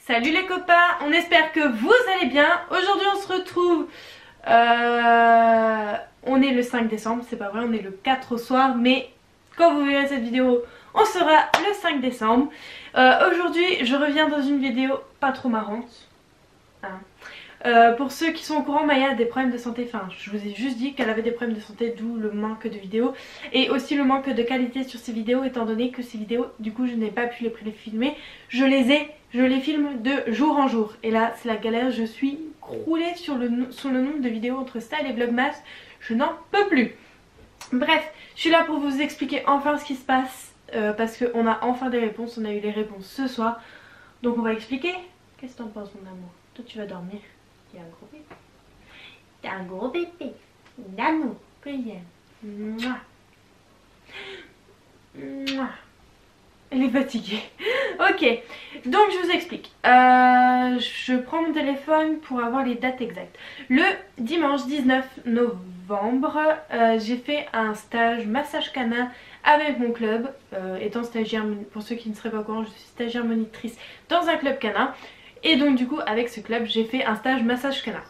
Salut les copains, on espère que vous allez bien. Aujourd'hui on se retrouve, on est le 5 décembre, c'est pas vrai, on est le 4 au soir, mais quand vous verrez cette vidéo, on sera le 5 décembre. Aujourd'hui je reviens dans une vidéo pas trop marrante. Hein. Pour ceux qui sont au courant, Maya a des problèmes de santé, enfin je vous ai juste dit qu'elle avait des problèmes de santé, d'où le manque de vidéos et aussi le manque de qualité sur ces vidéos, étant donné que ces vidéos du coup je n'ai pas pu les filmer, je les filme de jour en jour et là c'est la galère, je suis croulée sur le nombre de vidéos entre ça et les vlogmas, je n'en peux plus. Bref, je suis là pour vous expliquer enfin ce qui se passe parce qu'on a enfin des réponses, on a eu les réponses ce soir, donc on va expliquer. Qu'est-ce que t'en penses mon amour? Toi tu vas dormir. Il y a un gros bébé. T'as un gros bébé. D'amour. Que j'aime. Mouah. Mouah. Elle est fatiguée. Ok. Donc je vous explique. Je prends mon téléphone pour avoir les dates exactes. Le dimanche 19 novembre, j'ai fait un stage massage canin avec mon club. Étant stagiaire, pour ceux qui ne seraient pas au courant, je suis stagiaire monitrice dans un club canin. Et donc du coup avec ce club j'ai fait un stage massage canin.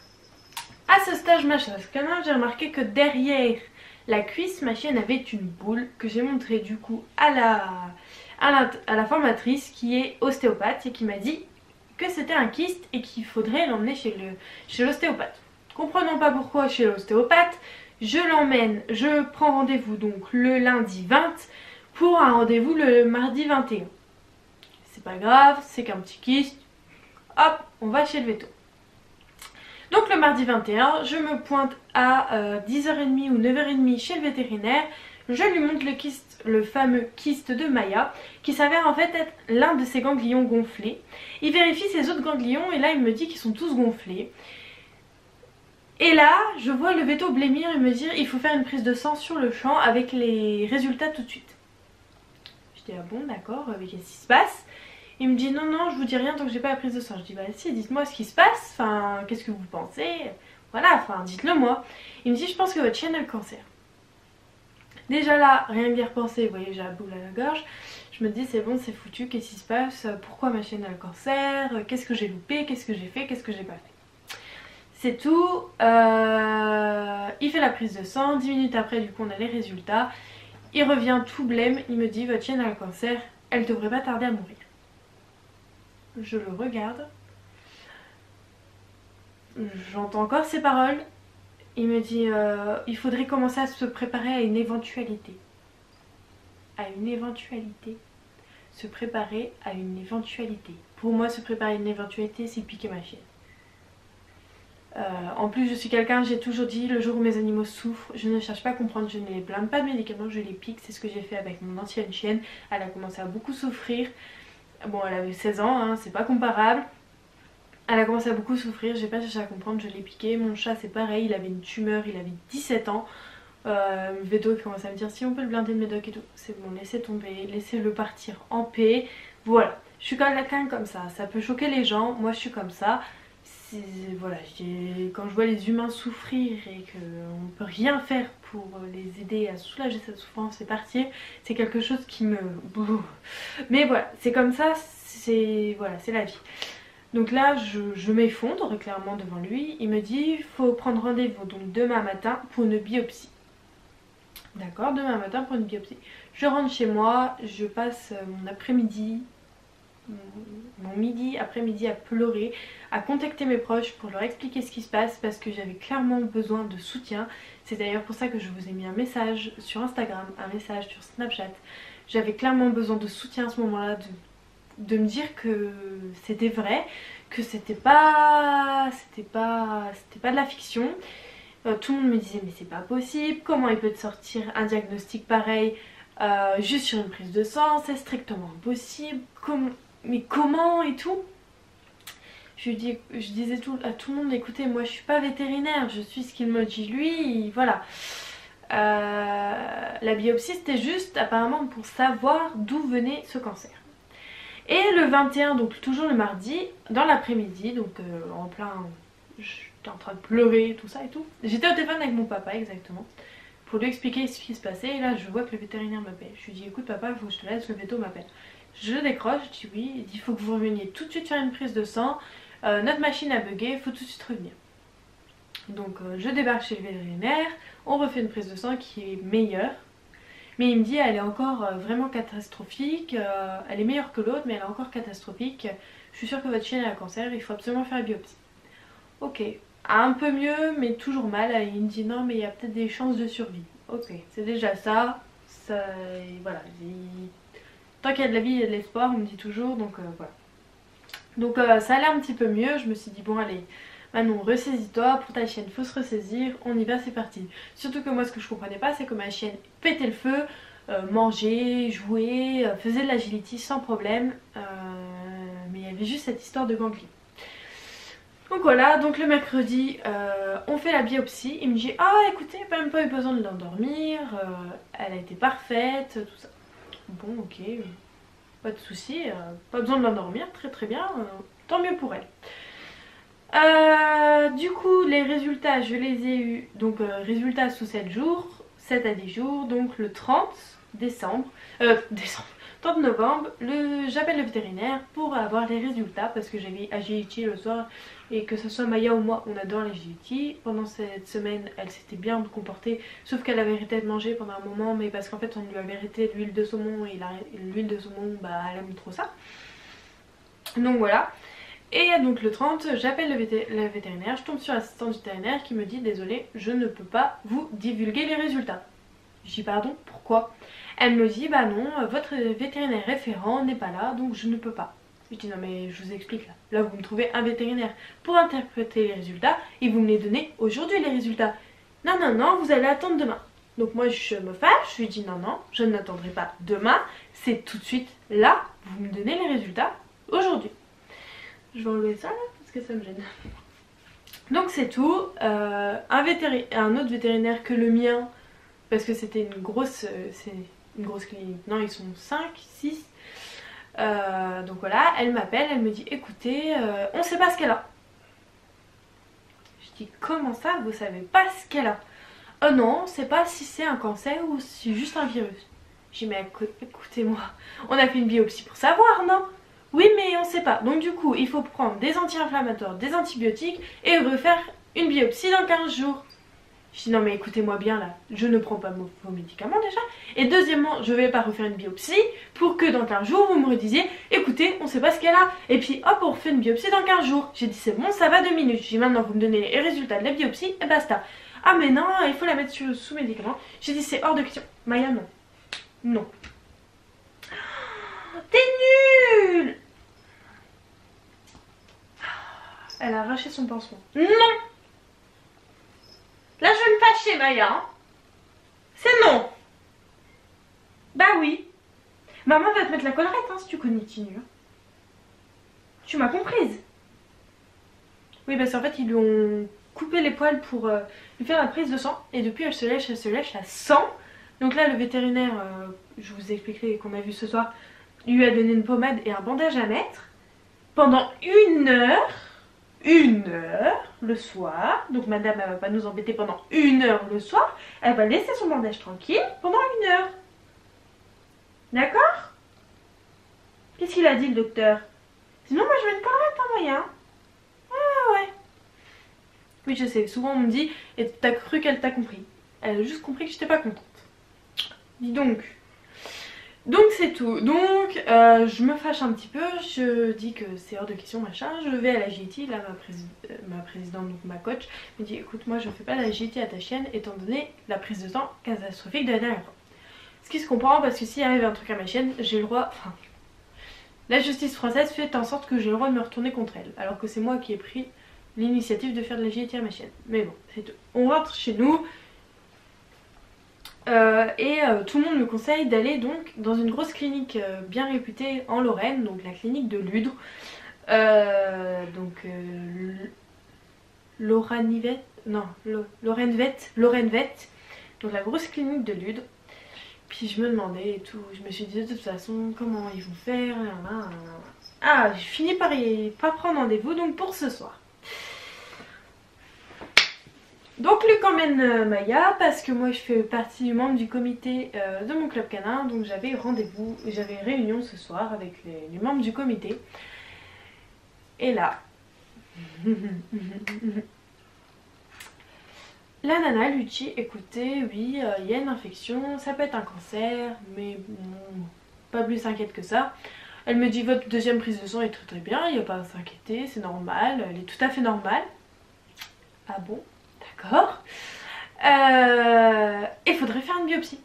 À ce stage massage canin j'ai remarqué que derrière la cuisse ma chienne avait une boule que j'ai montré du coup à la formatrice qui est ostéopathe et qui m'a dit que c'était un kyste et qu'il faudrait l'emmener chez l'ostéopathe. Comprenant pas pourquoi chez l'ostéopathe, je prends rendez-vous donc le lundi 20 pour un rendez-vous le mardi 21. C'est pas grave, c'est qu'un petit kyste. Hop, on va chez le veto. Donc le mardi 21, je me pointe à 10h30 ou 9h30 chez le vétérinaire. Je lui montre le kyste, le fameux kyste de Maya, qui s'avère en fait être l'un de ses ganglions gonflés. Il vérifie ses autres ganglions et là il me dit qu'ils sont tous gonflés. Et là, je vois le veto blêmir et me dire il faut faire une prise de sang sur le champ avec les résultats tout de suite. Je dis ah bon d'accord, qu'est-ce qui se passe? Il me dit non je vous dis rien tant que j'ai pas la prise de sang. Je dis bah si, dites-moi ce qui se passe, enfin qu'est-ce que vous pensez, voilà, enfin dites-le moi. Il me dit je pense que votre chienne a le cancer. Déjà là, rien que d'y repenser, vous voyez j'ai la boule à la gorge. Je me dis c'est bon, c'est foutu, qu'est-ce qui se passe, pourquoi ma chienne a le cancer, qu'est-ce que j'ai loupé, qu'est-ce que j'ai fait, qu'est-ce que j'ai pas fait. C'est tout, il fait la prise de sang, 10 minutes après du coup on a les résultats. Il revient tout blême, il me dit votre chienne a le cancer, elle devrait pas tarder à mourir. Je le regarde, j'entends encore ses paroles, il me dit il faudrait commencer à se préparer à une éventualité. À une éventualité. Se préparer à une éventualité. Pour moi se préparer à une éventualité c'est piquer ma chienne. En plus je suis quelqu'un, j'ai toujours dit le jour où mes animaux souffrent, je ne cherche pas à comprendre, je ne les blinde pas de médicaments, je les pique, c'est ce que j'ai fait avec mon ancienne chienne, elle a commencé à beaucoup souffrir. Bon elle avait 16 ans, hein, c'est pas comparable. Elle a commencé à beaucoup souffrir, j'ai pas cherché à comprendre, je l'ai piqué. Mon chat c'est pareil, il avait une tumeur, il avait 17 ans. Veto qui commence à me dire si on peut le blinder de médoc et tout. C'est bon, laissez tomber, laissez-le partir en paix. Voilà, je suis quand même quelqu'un comme ça peut choquer les gens, moi je suis comme ça. Voilà, quand je vois les humains souffrir et qu'on peut rien faire pour les aider à soulager cette souffrance et partir, c'est quelque chose qui me... Mais voilà, c'est comme ça, voilà, c'est la vie. Donc là, je m'effondre clairement devant lui. Il me dit, il faut prendre rendez-vous donc demain matin pour une biopsie. D'accord, demain matin pour une biopsie. Je rentre chez moi, je passe mon après-midi... mon midi, après-midi à pleurer, à contacter mes proches pour leur expliquer ce qui se passe parce que j'avais clairement besoin de soutien. C'est d'ailleurs pour ça que je vous ai mis un message sur Instagram, un message sur Snapchat. J'avais clairement besoin de soutien à ce moment-là, de me dire que c'était vrai, que c'était pas de la fiction. Tout le monde me disait mais c'est pas possible, comment il peut te sortir un diagnostic pareil juste sur une prise de sang, c'est strictement impossible, mais comment et tout. Je disais à tout le monde écoutez moi je suis pas vétérinaire, je suis ce qu'il me dit lui, voilà. La biopsie c'était juste apparemment pour savoir d'où venait ce cancer. Et le 21, donc toujours le mardi, dans l'après-midi, donc en plein... J'étais en train de pleurer, tout ça et tout. J'étais au téléphone avec mon papa exactement, pour lui expliquer ce qui se passait. Et là je vois que le vétérinaire m'appelle. Je lui dis écoute papa, il faut que je te laisse, le véto m'appelle. Je décroche, je dis oui, il dit il faut que vous reveniez tout de suite faire une prise de sang, notre machine a bugué, il faut tout de suite revenir. Donc je débarque chez le vétérinaire, on refait une prise de sang qui est meilleure. Mais il me dit elle est encore vraiment catastrophique, elle est meilleure que l'autre mais elle est encore catastrophique. Je suis sûre que votre chienne a un cancer, il faut absolument faire la biopsie. Ok, un peu mieux mais toujours mal. Il me dit non mais il y a peut-être des chances de survie. Ok, c'est déjà ça. Voilà. Tant qu'il y a de la vie, il y a de l'espoir, on me dit toujours, donc voilà. Donc ça allait un petit peu mieux, je me suis dit bon allez, Manon ressaisis-toi, pour ta chienne faut se ressaisir, on y va, c'est parti. Surtout que moi ce que je comprenais pas c'est que ma chienne pétait le feu, mangeait, jouait, faisait de l'agility sans problème, mais il y avait juste cette histoire de ganglion. Donc voilà, donc le mercredi on fait la biopsie, il me dit ah écoutez, même pas eu besoin de l'endormir, elle a été parfaite, tout ça. Bon ok, pas de souci, pas besoin de l'endormir, très très bien, tant mieux pour elle. Du coup les résultats je les ai eus, donc résultats sous 7 jours, 7 à 10 jours, donc le 30 novembre, j'appelle le vétérinaire pour avoir les résultats parce que j'avais agility le soir et que ce soit Maya ou moi on adore l'agility. Pendant cette semaine elle s'était bien comportée sauf qu'elle avait arrêté de manger pendant un moment mais parce qu'en fait on lui avait arrêté l'huile de saumon et l'huile de saumon bah elle aime trop ça. Donc voilà. Et donc le 30 j'appelle le vétérinaire, je tombe sur l'assistante vétérinaire qui me dit désolé je ne peux pas vous divulguer les résultats. Je dis pardon, pourquoi? Elle me dit bah non, votre vétérinaire référent n'est pas là donc je ne peux pas. Je dis non mais je vous explique là. Là vous me trouvez un vétérinaire pour interpréter les résultats et vous me les donnez aujourd'hui les résultats. Non non non, vous allez attendre demain. Donc moi je me fâche, je lui dis non non, je n'attendrai pas demain, c'est tout de suite là, vous me donnez les résultats aujourd'hui. Je vais enlever ça là parce que ça me gêne. Donc c'est tout, un autre vétérinaire que le mien parce que c'était une grosse clinique, non ils sont 5, 6. Donc voilà, elle m'appelle, elle me dit écoutez, on sait pas ce qu'elle a. Je dis comment ça vous savez pas ce qu'elle a? Oh non, on sait pas si c'est un cancer ou si c'est juste un virus. Je dis mais écoutez-moi, on a fait une biopsie pour savoir non? Oui mais on sait pas, donc du coup il faut prendre des anti-inflammatoires, des antibiotiques et refaire une biopsie dans 15 jours. Je dis non mais écoutez-moi bien là, je ne prends pas vos médicaments déjà. Et deuxièmement, je vais pas refaire une biopsie pour que dans 15 jours vous me redisiez écoutez, on sait pas ce qu'elle a. Et puis hop, on refait une biopsie dans 15 jours. J'ai dit c'est bon, ça va 2 minutes. J'ai dit maintenant vous me donnez les résultats de la biopsie et basta. Ah mais non, il faut la mettre sous médicaments. J'ai dit c'est hors de question. Maya non. Non. T'es nulle. Elle a arraché son pansement. Non. Là je vais me fâcher Maya, hein. C'est non. Bah oui. Maman va te mettre la collerette hein, si tu continues. Tu m'as comprise. Oui parce qu'en fait ils lui ont coupé les poils pour lui faire la prise de sang. Et depuis elle se lèche à 100. Donc là le vétérinaire, je vous expliquerai qu'on a vu ce soir, lui a donné une pommade et un bandage à mettre. Pendant 1 heure. 1 heure le soir, donc madame elle va pas nous embêter pendant 1 heure le soir, elle va laisser son bandage tranquille pendant 1 heure. D'accord? Qu'est-ce qu'il a dit le docteur? Sinon moi je vais te parler à moyen. Ah ouais. Oui je sais, souvent on me dit, et t'as cru qu'elle t'a compris. Elle a juste compris que j'étais pas contente. Dis donc. Donc c'est tout, donc je me fâche un petit peu, je dis que c'est hors de question machin, je vais à la GT, là ma présidente, donc ma coach, me dit écoute moi je fais pas la GT à ta chienne étant donné la prise de temps catastrophique de la dernière fois. Ce qui se comprend parce que s'il arrive un truc à ma chienne, j'ai le droit, enfin la justice française fait en sorte que j'ai le droit de me retourner contre elle, alors que c'est moi qui ai pris l'initiative de faire de la GT à ma chienne. Mais bon, c'est tout. On rentre chez nous. Tout le monde me conseille d'aller donc dans une grosse clinique bien réputée en Lorraine, donc la clinique de Ludre, Lorraine Vet, donc la grosse clinique de Ludre. Puis je me demandais et tout, je me suis dit de toute façon comment ils vont faire, Ah, j'ai fini par prendre rendez-vous donc pour ce soir. Donc Luc emmène Maya parce que moi je fais partie du membre du comité de mon club canin. Donc j'avais rendez-vous, j'avais réunion ce soir avec les membres du comité. Et là, la nana lui dit écoutez, oui, il y a une infection, ça peut être un cancer, mais bon, pas plus s'inquiète que ça. Elle me dit votre deuxième prise de sang est très très bien, il n'y a pas à s'inquiéter, c'est normal, elle est tout à fait normale. Ah bon? D'accord. Il faudrait faire une biopsie.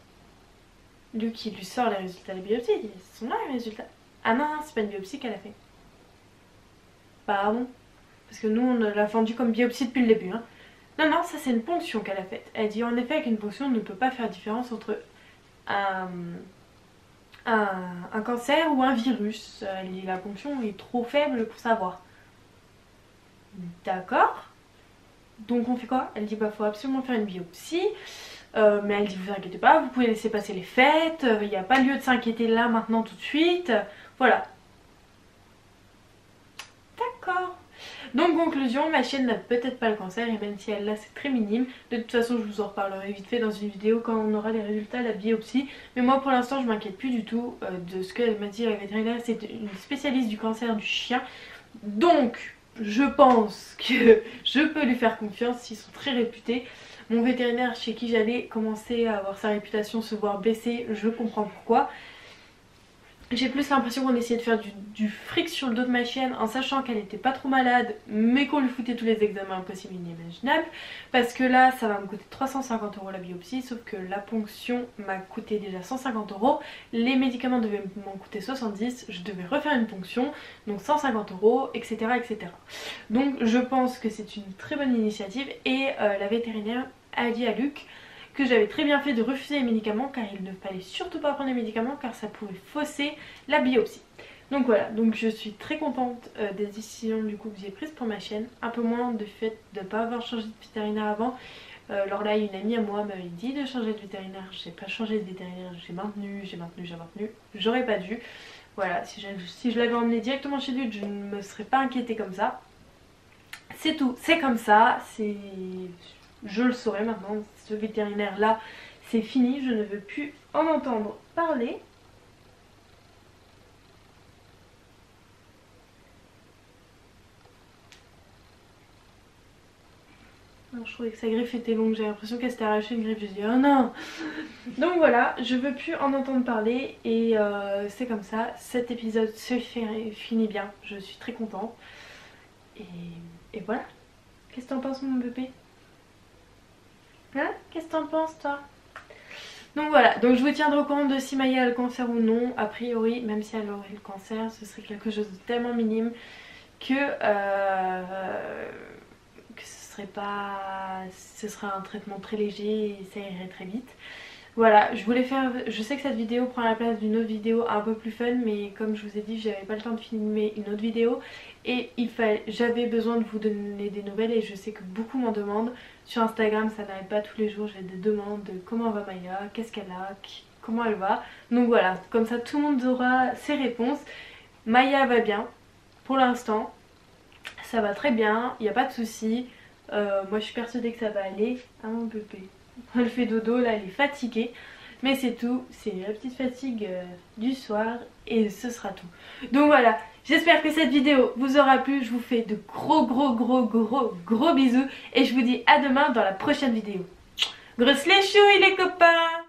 Luc il lui sort les résultats de la biopsie, ils sont là les résultats. Ah non, c'est pas une biopsie qu'elle a fait. Pardon. Parce que nous on l'a vendu comme biopsie depuis le début. Hein. Non, non, ça c'est une ponction qu'elle a faite. Elle dit en effet avec une ponction on ne peut pas faire différence entre un cancer ou un virus. Elle dit la ponction est trop faible pour savoir. D'accord. Donc on fait quoi? Elle dit bah faut absolument faire une biopsie. Mais elle dit vous inquiétez pas, vous pouvez laisser passer les fêtes, il n'y a pas lieu de s'inquiéter là maintenant tout de suite. Voilà. D'accord. Donc conclusion, ma chienne n'a peut-être pas le cancer et même si elle l'a c'est très minime. De toute façon je vous en reparlerai vite fait dans une vidéo quand on aura les résultats de la biopsie. Mais moi pour l'instant je m'inquiète plus du tout de ce qu'elle m'a dit la vétérinaire. C'est une spécialiste du cancer du chien. Donc je pense que je peux lui faire confiance, ils sont très réputés. Mon vétérinaire chez qui j'allais commencer à avoir sa réputation se voir baisser, je comprends pourquoi. J'ai plus l'impression qu'on essayait de faire du fric sur le dos de ma chienne en sachant qu'elle était pas trop malade mais qu'on lui foutait tous les examens possibles et inimaginables. Parce que là ça va me coûter 350 € la biopsie, sauf que la ponction m'a coûté déjà 150 €. Les médicaments devaient m'en coûter 70, je devais refaire une ponction, donc 150 €, etc. etc. Donc je pense que c'est une très bonne initiative et la vétérinaire a dit à Luc que j'avais très bien fait de refuser les médicaments car il ne fallait surtout pas prendre les médicaments car ça pouvait fausser la biopsie. Donc voilà, donc je suis très contente des décisions du coup que j'ai prises pour ma chienne. Un peu moins du fait de ne pas avoir changé de vétérinaire avant. Lorla, une amie à moi m'avait dit de changer de vétérinaire, j'ai pas changé de vétérinaire, j'ai maintenu, j'aurais pas dû. Voilà, si je l'avais emmené directement chez lui, je ne me serais pas inquiétée comme ça. C'est tout, c'est comme ça, c'est... Je le saurai maintenant, ce vétérinaire là c'est fini, je ne veux plus en entendre parler. Alors, je trouvais que sa griffe était longue, j'ai l'impression qu'elle s'était arrachée une griffe, j'ai dit oh non. Donc voilà, je veux plus en entendre parler et c'est comme ça, cet épisode se finit bien, je suis très contente. Et voilà, qu'est-ce que t'en penses mon bébé? Hein? Qu'est-ce que t'en penses toi? Donc voilà, donc je vous tiendrai au courant de si Maya a le cancer ou non. A priori, même si elle aurait le cancer, ce serait quelque chose de tellement minime que ce serait un traitement très léger et ça irait très vite. Voilà, je voulais faire, je sais que cette vidéo prend la place d'une autre vidéo un peu plus fun, mais comme je vous ai dit, j'avais pas le temps de filmer une autre vidéo et j'avais besoin de vous donner des nouvelles et je sais que beaucoup m'en demandent. Sur Instagram, ça n'arrête pas tous les jours, j'ai des demandes de comment va Maya, qu'est-ce qu'elle a, comment elle va. Donc voilà, comme ça tout le monde aura ses réponses. Maya va bien, pour l'instant, ça va très bien, il n'y a pas de soucis. Moi je suis persuadée que ça va aller. Ah mon bébé. Elle fait dodo, là elle est fatiguée. Mais c'est tout, c'est la petite fatigue du soir et ce sera tout. Donc voilà, j'espère que cette vidéo vous aura plu. Je vous fais de gros bisous. Et je vous dis à demain dans la prochaine vidéo. Grosses les chouilles les copains!